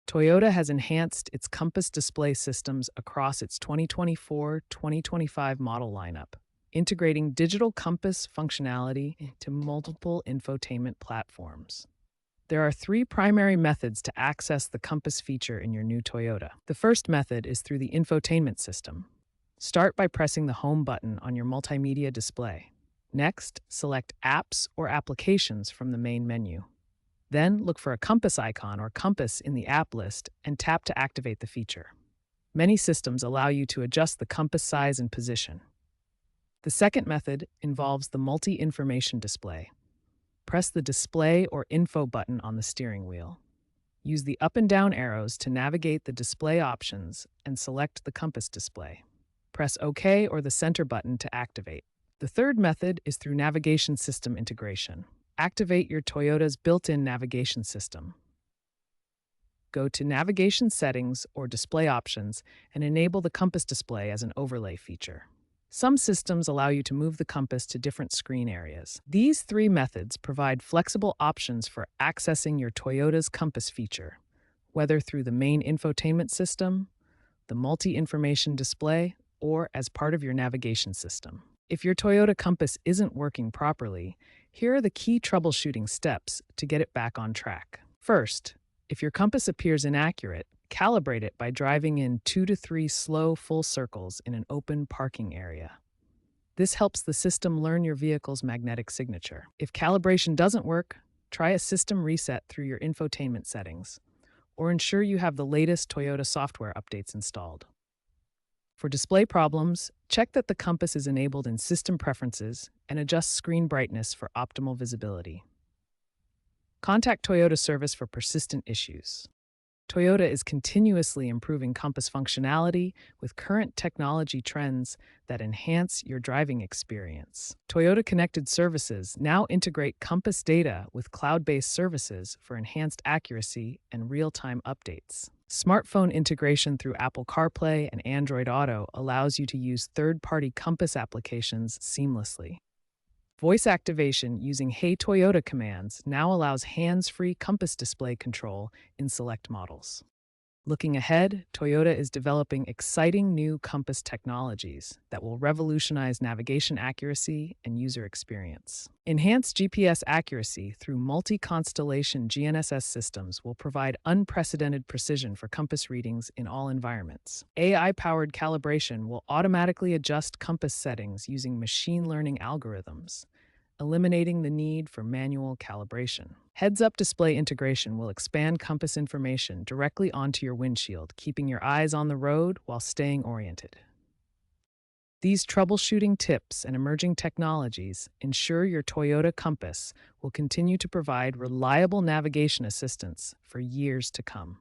Toyota has enhanced its compass display systems across its 2024-2025 model lineup, integrating digital compass functionality into multiple infotainment platforms. There are three primary methods to access the compass feature in your new Toyota. The first method is through the infotainment system. Start by pressing the Home button on your multimedia display. Next, select Apps or Applications from the main menu. Then look for a compass icon or compass in the app list and tap to activate the feature. Many systems allow you to adjust the compass size and position. The second method involves the multi-information display. Press the Display or Info button on the steering wheel. Use the up and down arrows to navigate the display options and select the compass display. Press OK or the Center button to activate. The third method is through navigation system integration. Activate your Toyota's built-in navigation system. Go to Navigation Settings or Display Options and enable the compass display as an overlay feature. Some systems allow you to move the compass to different screen areas. These three methods provide flexible options for accessing your Toyota's compass feature, whether through the main infotainment system, the multi-information display, or as part of your navigation system. If your Toyota compass isn't working properly, here are the key troubleshooting steps to get it back on track. First, if your compass appears inaccurate, calibrate it by driving in 2 to 3 slow full circles in an open parking area. This helps the system learn your vehicle's magnetic signature. If calibration doesn't work, try a system reset through your infotainment settings, or ensure you have the latest Toyota software updates installed. For display problems, check that the compass is enabled in System Preferences and adjust screen brightness for optimal visibility. Contact Toyota service for persistent issues. Toyota is continuously improving compass functionality with current technology trends that enhance your driving experience. Toyota Connected Services now integrate compass data with cloud-based services for enhanced accuracy and real-time updates. Smartphone integration through Apple CarPlay and Android Auto allows you to use third-party compass applications seamlessly. Voice activation using Hey Toyota commands now allows hands-free compass display control in select models. Looking ahead, Toyota is developing exciting new compass technologies that will revolutionize navigation accuracy and user experience. Enhanced GPS accuracy through multi-constellation GNSS systems will provide unprecedented precision for compass readings in all environments. AI-powered calibration will automatically adjust compass settings using machine learning algorithms, eliminating the need for manual calibration. Heads-up display integration will expand compass information directly onto your windshield, keeping your eyes on the road while staying oriented. These troubleshooting tips and emerging technologies ensure your Toyota Compass will continue to provide reliable navigation assistance for years to come.